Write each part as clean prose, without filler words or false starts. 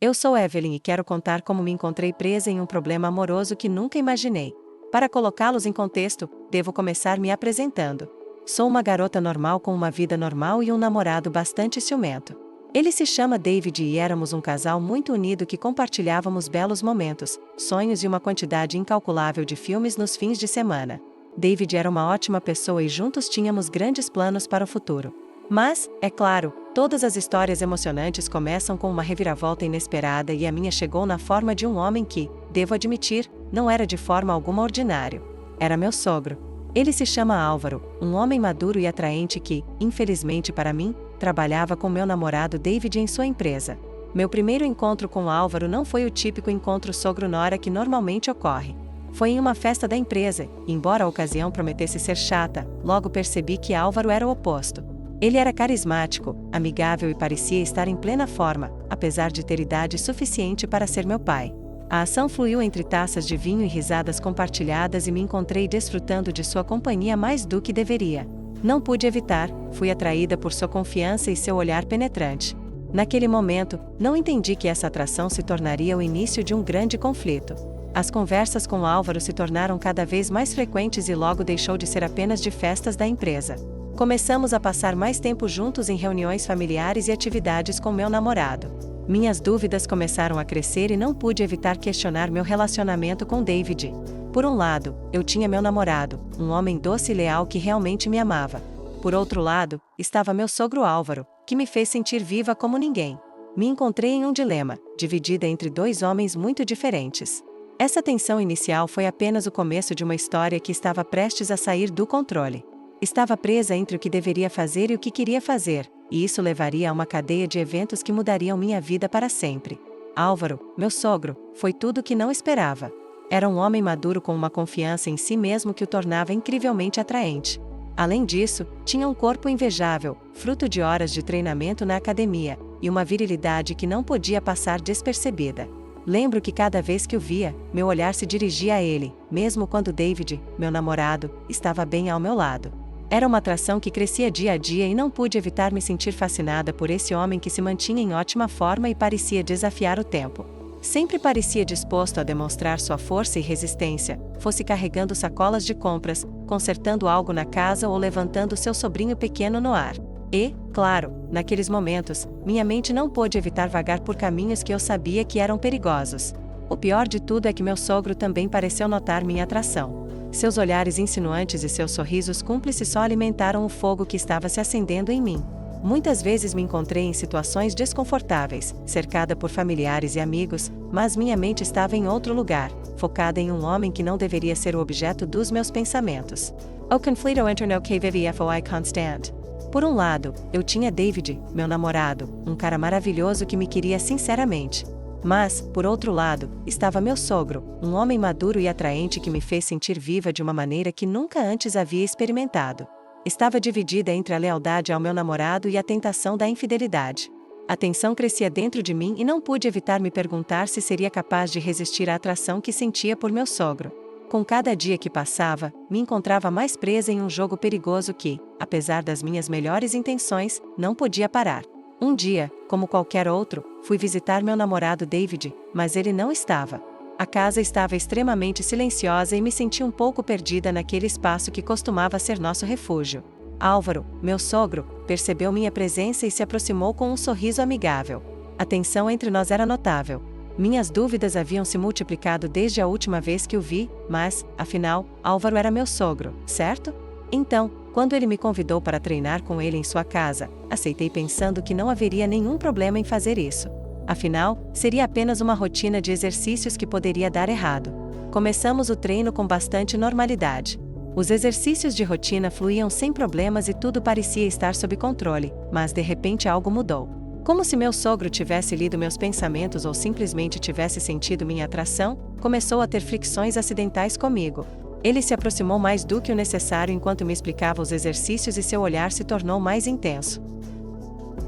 Eu sou Evelyn e quero contar como me encontrei presa em um problema amoroso que nunca imaginei. Para colocá-los em contexto, devo começar me apresentando. Sou uma garota normal com uma vida normal e um namorado bastante ciumento. Ele se chama David e éramos um casal muito unido que compartilhávamos belos momentos, sonhos e uma quantidade incalculável de filmes nos fins de semana. David era uma ótima pessoa e juntos tínhamos grandes planos para o futuro. Mas, é claro, todas as histórias emocionantes começam com uma reviravolta inesperada e a minha chegou na forma de um homem que, devo admitir, não era de forma alguma ordinário. Era meu sogro. Ele se chama Álvaro, um homem maduro e atraente que, infelizmente para mim, trabalhava com meu namorado David em sua empresa. Meu primeiro encontro com Álvaro não foi o típico encontro sogro-nora que normalmente ocorre. Foi em uma festa da empresa, e embora a ocasião prometesse ser chata, logo percebi que Álvaro era o oposto. Ele era carismático, amigável e parecia estar em plena forma, apesar de ter idade suficiente para ser meu pai. A ação fluiu entre taças de vinho e risadas compartilhadas e me encontrei desfrutando de sua companhia mais do que deveria. Não pude evitar, fui atraída por sua confiança e seu olhar penetrante. Naquele momento, não entendi que essa atração se tornaria o início de um grande conflito. As conversas com Álvaro se tornaram cada vez mais frequentes e logo deixou de ser apenas de festas da empresa. Começamos a passar mais tempo juntos em reuniões familiares e atividades com meu namorado. Minhas dúvidas começaram a crescer e não pude evitar questionar meu relacionamento com David. Por um lado, eu tinha meu namorado, um homem doce e leal que realmente me amava. Por outro lado, estava meu sogro Álvaro, que me fez sentir viva como ninguém. Me encontrei em um dilema, dividida entre dois homens muito diferentes. Essa tensão inicial foi apenas o começo de uma história que estava prestes a sair do controle. Estava presa entre o que deveria fazer e o que queria fazer, e isso levaria a uma cadeia de eventos que mudariam minha vida para sempre. Álvaro, meu sogro, foi tudo o que não esperava. Era um homem maduro com uma confiança em si mesmo que o tornava incrivelmente atraente. Além disso, tinha um corpo invejável, fruto de horas de treinamento na academia, e uma virilidade que não podia passar despercebida. Lembro que cada vez que o via, meu olhar se dirigia a ele, mesmo quando David, meu namorado, estava bem ao meu lado. Era uma atração que crescia dia a dia e não pude evitar me sentir fascinada por esse homem que se mantinha em ótima forma e parecia desafiar o tempo. Sempre parecia disposto a demonstrar sua força e resistência, fosse carregando sacolas de compras, consertando algo na casa ou levantando seu sobrinho pequeno no ar. E, claro, naqueles momentos, minha mente não pôde evitar vagar por caminhos que eu sabia que eram perigosos. O pior de tudo é que meu sogro também pareceu notar minha atração. Seus olhares insinuantes e seus sorrisos cúmplices só alimentaram o fogo que estava se acendendo em mim. Muitas vezes me encontrei em situações desconfortáveis, cercada por familiares e amigos, mas minha mente estava em outro lugar, focada em um homem que não deveria ser o objeto dos meus pensamentos. O conflito entre no que foi constante. Por um lado, eu tinha David, meu namorado, um cara maravilhoso que me queria sinceramente. Mas, por outro lado, estava meu sogro, um homem maduro e atraente que me fez sentir viva de uma maneira que nunca antes havia experimentado. Estava dividida entre a lealdade ao meu namorado e a tentação da infidelidade. A tensão crescia dentro de mim e não pude evitar me perguntar se seria capaz de resistir à atração que sentia por meu sogro. Com cada dia que passava, me encontrava mais presa em um jogo perigoso que, apesar das minhas melhores intenções, não podia parar. Um dia, como qualquer outro, fui visitar meu namorado David, mas ele não estava. A casa estava extremamente silenciosa e me senti um pouco perdida naquele espaço que costumava ser nosso refúgio. Álvaro, meu sogro, percebeu minha presença e se aproximou com um sorriso amigável. A tensão entre nós era notável. Minhas dúvidas haviam se multiplicado desde a última vez que o vi, mas, afinal, Álvaro era meu sogro, certo? Então, quando ele me convidou para treinar com ele em sua casa, aceitei pensando que não haveria nenhum problema em fazer isso. Afinal, seria apenas uma rotina de exercícios que poderia dar errado. Começamos o treino com bastante normalidade. Os exercícios de rotina fluíam sem problemas e tudo parecia estar sob controle, mas de repente algo mudou. Como se meu sogro tivesse lido meus pensamentos ou simplesmente tivesse sentido minha atração, começou a ter fricções acidentais comigo. Ele se aproximou mais do que o necessário enquanto me explicava os exercícios e seu olhar se tornou mais intenso.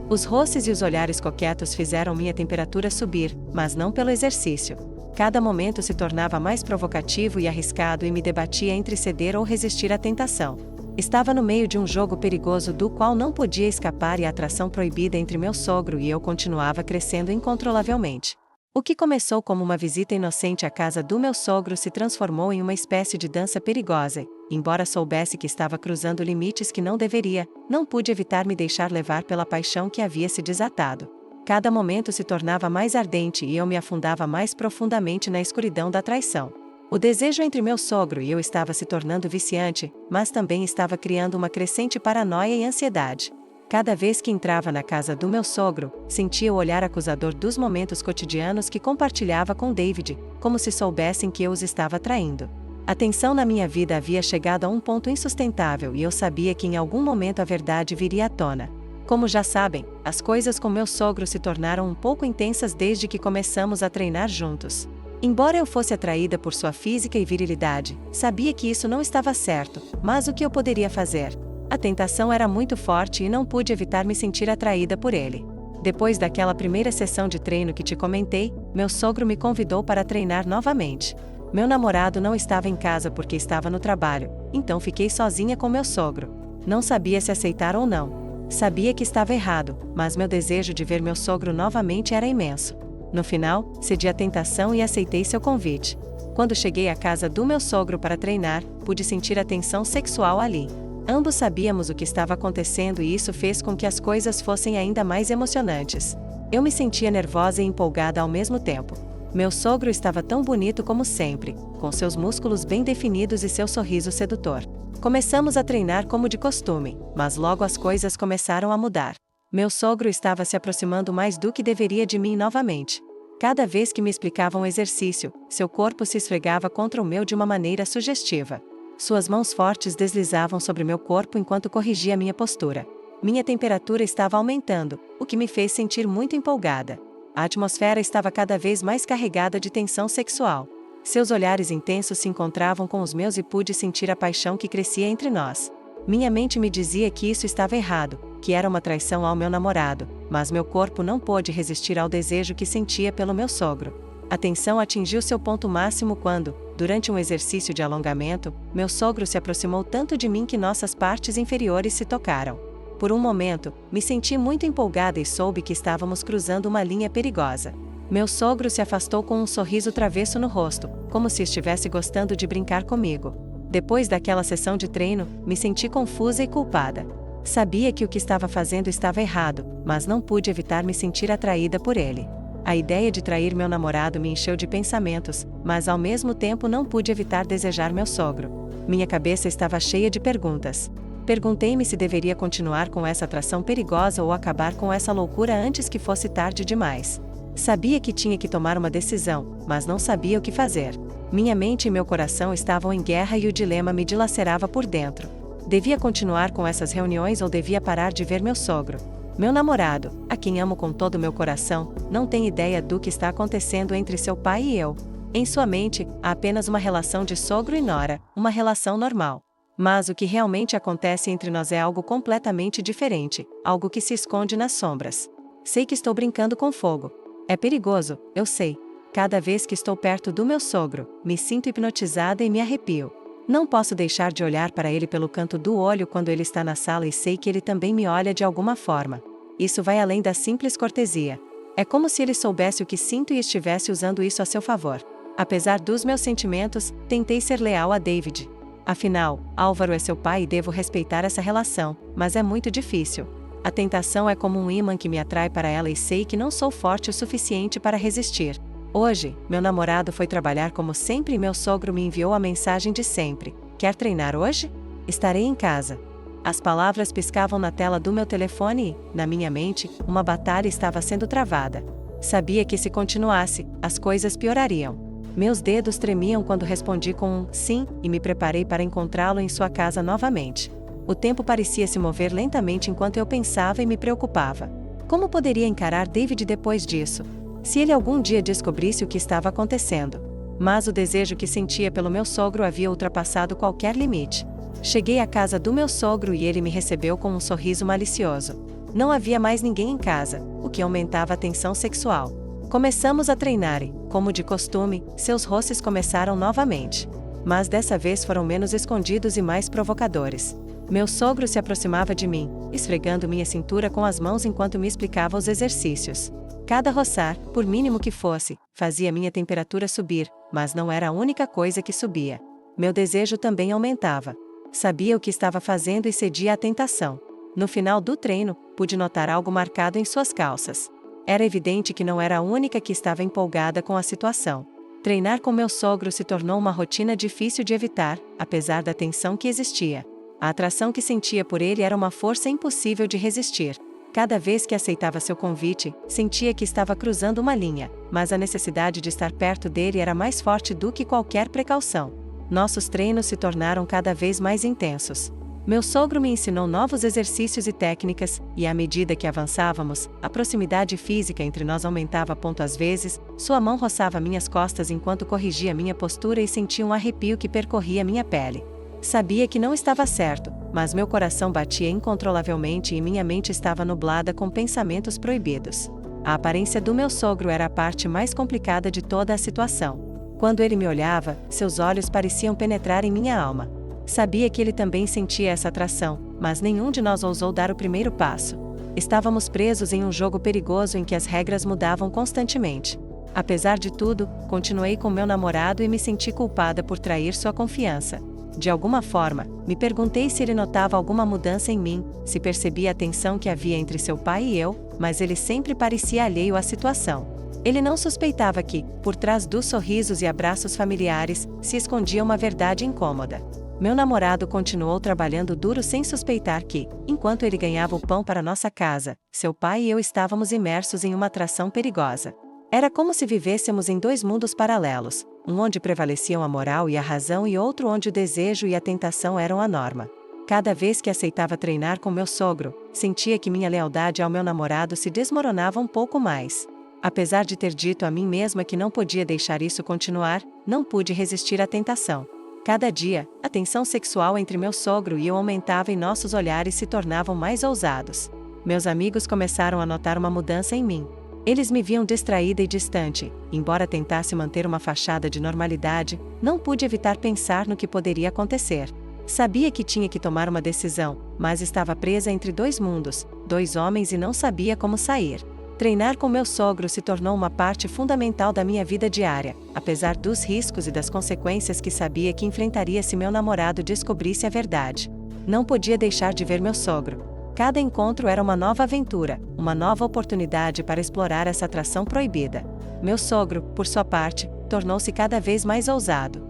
Os roces e os olhares coquetos fizeram minha temperatura subir, mas não pelo exercício. Cada momento se tornava mais provocativo e arriscado e me debatia entre ceder ou resistir à tentação. Estava no meio de um jogo perigoso do qual não podia escapar e a atração proibida entre meu sogro e eu continuava crescendo incontrolavelmente. O que começou como uma visita inocente à casa do meu sogro se transformou em uma espécie de dança perigosa. Embora soubesse que estava cruzando limites que não deveria, não pude evitar me deixar levar pela paixão que havia se desatado. Cada momento se tornava mais ardente e eu me afundava mais profundamente na escuridão da traição. O desejo entre meu sogro e eu estava se tornando viciante, mas também estava criando uma crescente paranoia e ansiedade. Cada vez que entrava na casa do meu sogro, sentia o olhar acusador dos momentos cotidianos que compartilhava com David, como se soubessem que eu os estava traindo. A tensão na minha vida havia chegado a um ponto insustentável e eu sabia que em algum momento a verdade viria à tona. Como já sabem, as coisas com meu sogro se tornaram um pouco intensas desde que começamos a treinar juntos. Embora eu fosse atraída por sua física e virilidade, sabia que isso não estava certo, mas o que eu poderia fazer? A tentação era muito forte e não pude evitar me sentir atraída por ele. Depois daquela primeira sessão de treino que te comentei, meu sogro me convidou para treinar novamente. Meu namorado não estava em casa porque estava no trabalho, então fiquei sozinha com meu sogro. Não sabia se aceitar ou não. Sabia que estava errado, mas meu desejo de ver meu sogro novamente era imenso. No final, cedi à tentação e aceitei seu convite. Quando cheguei à casa do meu sogro para treinar, pude sentir a tensão sexual ali. Ambos sabíamos o que estava acontecendo e isso fez com que as coisas fossem ainda mais emocionantes. Eu me sentia nervosa e empolgada ao mesmo tempo. Meu sogro estava tão bonito como sempre, com seus músculos bem definidos e seu sorriso sedutor. Começamos a treinar como de costume, mas logo as coisas começaram a mudar. Meu sogro estava se aproximando mais do que deveria de mim novamente. Cada vez que me explicava um exercício, seu corpo se esfregava contra o meu de uma maneira sugestiva. Suas mãos fortes deslizavam sobre meu corpo enquanto corrigia minha postura. Minha temperatura estava aumentando, o que me fez sentir muito empolgada. A atmosfera estava cada vez mais carregada de tensão sexual. Seus olhares intensos se encontravam com os meus e pude sentir a paixão que crescia entre nós. Minha mente me dizia que isso estava errado, que era uma traição ao meu namorado, mas meu corpo não pôde resistir ao desejo que sentia pelo meu sogro. A tensão atingiu seu ponto máximo quando, durante um exercício de alongamento, meu sogro se aproximou tanto de mim que nossas partes inferiores se tocaram. Por um momento, me senti muito empolgada e soube que estávamos cruzando uma linha perigosa. Meu sogro se afastou com um sorriso travesso no rosto, como se estivesse gostando de brincar comigo. Depois daquela sessão de treino, me senti confusa e culpada. Sabia que o que estava fazendo estava errado, mas não pude evitar me sentir atraída por ele. A ideia de trair meu namorado me encheu de pensamentos, mas ao mesmo tempo não pude evitar desejar meu sogro. Minha cabeça estava cheia de perguntas. Perguntei-me se deveria continuar com essa atração perigosa ou acabar com essa loucura antes que fosse tarde demais. Sabia que tinha que tomar uma decisão, mas não sabia o que fazer. Minha mente e meu coração estavam em guerra e o dilema me dilacerava por dentro. Devia continuar com essas reuniões ou devia parar de ver meu sogro? Meu namorado, a quem amo com todo o meu coração, não tem ideia do que está acontecendo entre seu pai e eu. Em sua mente, há apenas uma relação de sogro e nora, uma relação normal. Mas o que realmente acontece entre nós é algo completamente diferente, algo que se esconde nas sombras. Sei que estou brincando com fogo. É perigoso, eu sei. Cada vez que estou perto do meu sogro, me sinto hipnotizada e me arrepio. Não posso deixar de olhar para ele pelo canto do olho quando ele está na sala e sei que ele também me olha de alguma forma. Isso vai além da simples cortesia. É como se ele soubesse o que sinto e estivesse usando isso a seu favor. Apesar dos meus sentimentos, tentei ser leal a David. Afinal, Álvaro é seu pai e devo respeitar essa relação, mas é muito difícil. A tentação é como um ímã que me atrai para ela e sei que não sou forte o suficiente para resistir. Hoje, meu namorado foi trabalhar como sempre e meu sogro me enviou a mensagem de sempre: quer treinar hoje? Estarei em casa. As palavras piscavam na tela do meu telefone e, na minha mente, uma batalha estava sendo travada. Sabia que se continuasse, as coisas piorariam. Meus dedos tremiam quando respondi com um sim e me preparei para encontrá-lo em sua casa novamente. O tempo parecia se mover lentamente enquanto eu pensava e me preocupava. Como poderia encarar David depois disso? Se ele algum dia descobrisse o que estava acontecendo. Mas o desejo que sentia pelo meu sogro havia ultrapassado qualquer limite. Cheguei à casa do meu sogro e ele me recebeu com um sorriso malicioso. Não havia mais ninguém em casa, o que aumentava a tensão sexual. Começamos a treinar e, como de costume, seus roces começaram novamente. Mas dessa vez foram menos escondidos e mais provocadores. Meu sogro se aproximava de mim, esfregando minha cintura com as mãos enquanto me explicava os exercícios. Cada roçar, por mínimo que fosse, fazia minha temperatura subir, mas não era a única coisa que subia. Meu desejo também aumentava. Sabia o que estava fazendo e cedia à tentação. No final do treino, pude notar algo marcado em suas calças. Era evidente que não era a única que estava empolgada com a situação. Treinar com meu sogro se tornou uma rotina difícil de evitar, apesar da tensão que existia. A atração que sentia por ele era uma força impossível de resistir. Cada vez que aceitava seu convite, sentia que estava cruzando uma linha, mas a necessidade de estar perto dele era mais forte do que qualquer precaução. Nossos treinos se tornaram cada vez mais intensos. Meu sogro me ensinou novos exercícios e técnicas, e à medida que avançávamos, a proximidade física entre nós aumentava. Às vezes, sua mão roçava minhas costas enquanto corrigia minha postura e sentia um arrepio que percorria minha pele. Sabia que não estava certo, mas meu coração batia incontrolavelmente e minha mente estava nublada com pensamentos proibidos. A aparência do meu sogro era a parte mais complicada de toda a situação. Quando ele me olhava, seus olhos pareciam penetrar em minha alma. Sabia que ele também sentia essa atração, mas nenhum de nós ousou dar o primeiro passo. Estávamos presos em um jogo perigoso em que as regras mudavam constantemente. Apesar de tudo, continuei com meu namorado e me senti culpada por trair sua confiança. De alguma forma, me perguntei se ele notava alguma mudança em mim, se percebia a tensão que havia entre seu pai e eu, mas ele sempre parecia alheio à situação. Ele não suspeitava que, por trás dos sorrisos e abraços familiares, se escondia uma verdade incômoda. Meu namorado continuou trabalhando duro sem suspeitar que, enquanto ele ganhava o pão para nossa casa, seu pai e eu estávamos imersos em uma atração perigosa. Era como se vivêssemos em dois mundos paralelos, um onde prevaleciam a moral e a razão e outro onde o desejo e a tentação eram a norma. Cada vez que aceitava treinar com meu sogro, sentia que minha lealdade ao meu namorado se desmoronava um pouco mais. Apesar de ter dito a mim mesma que não podia deixar isso continuar, não pude resistir à tentação. Cada dia, a tensão sexual entre meu sogro e eu aumentava e nossos olhares se tornavam mais ousados. Meus amigos começaram a notar uma mudança em mim. Eles me viam distraída e distante. Embora tentasse manter uma fachada de normalidade, não pude evitar pensar no que poderia acontecer. Sabia que tinha que tomar uma decisão, mas estava presa entre dois mundos, dois homens e não sabia como sair. Treinar com meu sogro se tornou uma parte fundamental da minha vida diária, apesar dos riscos e das consequências que sabia que enfrentaria se meu namorado descobrisse a verdade. Não podia deixar de ver meu sogro. Cada encontro era uma nova aventura, uma nova oportunidade para explorar essa atração proibida. Meu sogro, por sua parte, tornou-se cada vez mais ousado.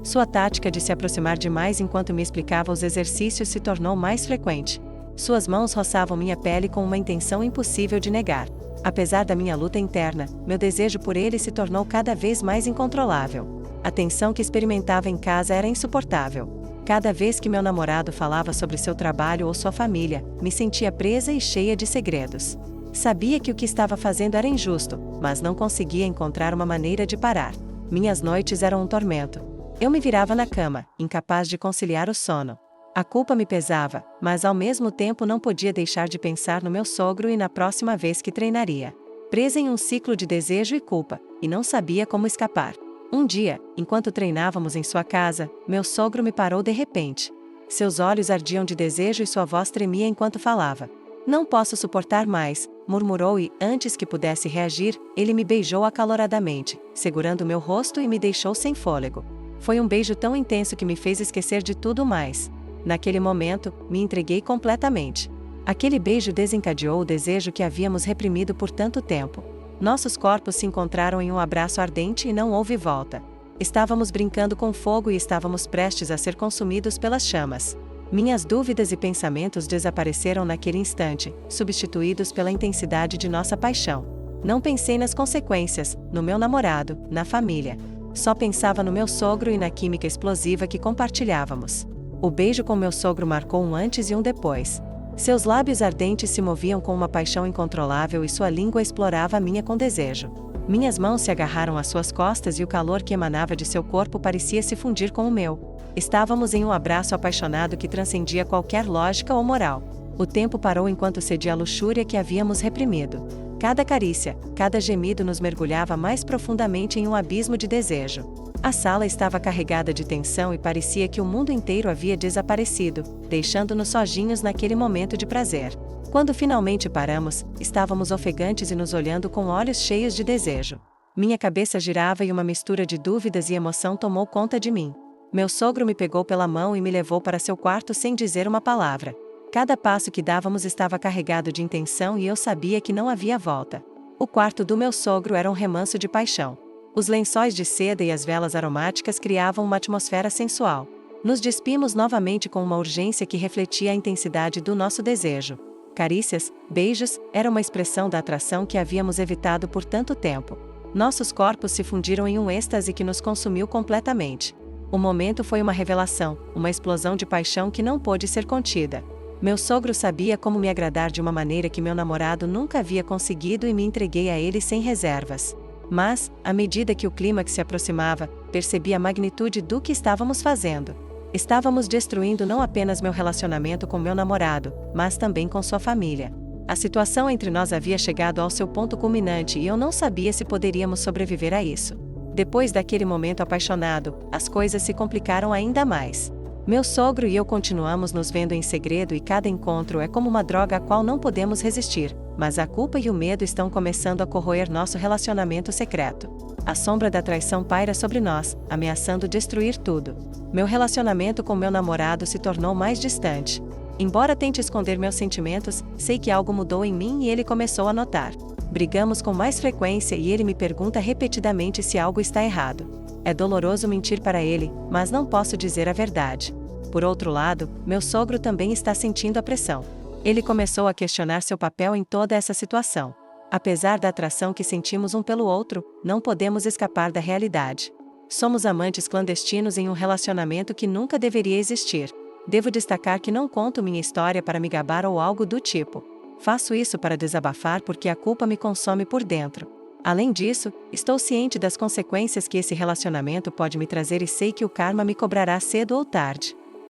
Sua tática de se aproximar demais enquanto me explicava os exercícios se tornou mais frequente. Suas mãos roçavam minha pele com uma intenção impossível de negar. Apesar da minha luta interna, meu desejo por ele se tornou cada vez mais incontrolável. A tensão que experimentava em casa era insuportável. Cada vez que meu namorado falava sobre seu trabalho ou sua família, me sentia presa e cheia de segredos. Sabia que o que estava fazendo era injusto, mas não conseguia encontrar uma maneira de parar. Minhas noites eram um tormento. Eu me virava na cama, incapaz de conciliar o sono. A culpa me pesava, mas ao mesmo tempo não podia deixar de pensar no meu sogro e na próxima vez que treinaria. Presa em um ciclo de desejo e culpa, e não sabia como escapar. Um dia, enquanto treinávamos em sua casa, meu sogro me parou de repente. Seus olhos ardiam de desejo e sua voz tremia enquanto falava. "Não posso suportar mais", murmurou e, antes que pudesse reagir, ele me beijou acaloradamente, segurando meu rosto e me deixou sem fôlego. Foi um beijo tão intenso que me fez esquecer de tudo mais. Naquele momento, me entreguei completamente. Aquele beijo desencadeou o desejo que havíamos reprimido por tanto tempo. Nossos corpos se encontraram em um abraço ardente e não houve volta. Estávamos brincando com fogo e estávamos prestes a ser consumidos pelas chamas. Minhas dúvidas e pensamentos desapareceram naquele instante, substituídos pela intensidade de nossa paixão. Não pensei nas consequências, no meu namorado, na família. Só pensava no meu sogro e na química explosiva que compartilhávamos. O beijo com meu sogro marcou um antes e um depois. Seus lábios ardentes se moviam com uma paixão incontrolável e sua língua explorava a minha com desejo. Minhas mãos se agarraram às suas costas e o calor que emanava de seu corpo parecia se fundir com o meu. Estávamos em um abraço apaixonado que transcendia qualquer lógica ou moral. O tempo parou enquanto cedia à luxúria que havíamos reprimido. Cada carícia, cada gemido nos mergulhava mais profundamente em um abismo de desejo. A sala estava carregada de tensão e parecia que o mundo inteiro havia desaparecido, deixando-nos sozinhos naquele momento de prazer. Quando finalmente paramos, estávamos ofegantes e nos olhando com olhos cheios de desejo. Minha cabeça girava e uma mistura de dúvidas e emoção tomou conta de mim. Meu sogro me pegou pela mão e me levou para seu quarto sem dizer uma palavra. Cada passo que dávamos estava carregado de intenção e eu sabia que não havia volta. O quarto do meu sogro era um remanso de paixão. Os lençóis de seda e as velas aromáticas criavam uma atmosfera sensual. Nos despimos novamente com uma urgência que refletia a intensidade do nosso desejo. Carícias, beijos, era uma expressão da atração que havíamos evitado por tanto tempo. Nossos corpos se fundiram em um êxtase que nos consumiu completamente. O momento foi uma revelação, uma explosão de paixão que não pôde ser contida. Meu sogro sabia como me agradar de uma maneira que meu namorado nunca havia conseguido e me entreguei a ele sem reservas. Mas, à medida que o clímax se aproximava, percebi a magnitude do que estávamos fazendo. Estávamos destruindo não apenas meu relacionamento com meu namorado, mas também com sua família. A situação entre nós havia chegado ao seu ponto culminante e eu não sabia se poderíamos sobreviver a isso. Depois daquele momento apaixonado, as coisas se complicaram ainda mais. Meu sogro e eu continuamos nos vendo em segredo e cada encontro é como uma droga a qual não podemos resistir, mas a culpa e o medo estão começando a corroer nosso relacionamento secreto. A sombra da traição paira sobre nós, ameaçando destruir tudo. Meu relacionamento com meu namorado se tornou mais distante. Embora tente esconder meus sentimentos, sei que algo mudou em mim e ele começou a notar. Brigamos com mais frequência e ele me pergunta repetidamente se algo está errado. É doloroso mentir para ele, mas não posso dizer a verdade. Por outro lado, meu sogro também está sentindo a pressão. Ele começou a questionar seu papel em toda essa situação. Apesar da atração que sentimos um pelo outro, não podemos escapar da realidade. Somos amantes clandestinos em um relacionamento que nunca deveria existir. Devo destacar que não conto minha história para me gabar ou algo do tipo. Faço isso para desabafar porque a culpa me consome por dentro. Além disso, estou ciente das consequências que esse relacionamento pode me trazer e sei que o karma me cobrará cedo ou tarde.